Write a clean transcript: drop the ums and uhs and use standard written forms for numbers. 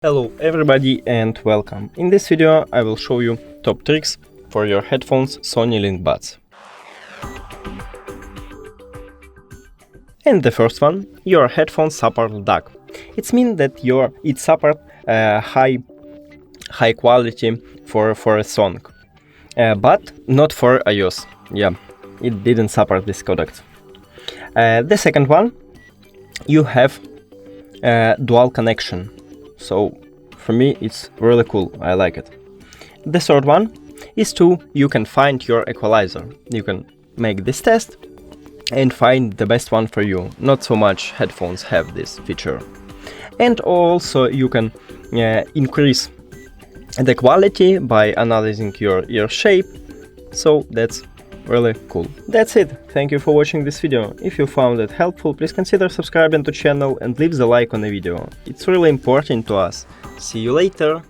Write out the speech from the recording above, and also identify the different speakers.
Speaker 1: Hello everybody and welcome. In this video I will show you top tricks for your headphones Sony earbuds. And the first one, your headphones support DAC. It means that it support high quality for a song, but not for iOS. Yeah, it didn't support this codec. The second one, you have dual connection. So for me it's really cool, I like it. The third one is you can find your equalizer. You can make this test and find the best one for you. Not so much headphones have this feature. And also you can increase the quality by analyzing your ear shape. So that's really cool. That's it. Thank you for watching this video. If you found it helpful, please consider subscribing to the channel and leave the like on the video. It's really important to us. See you later.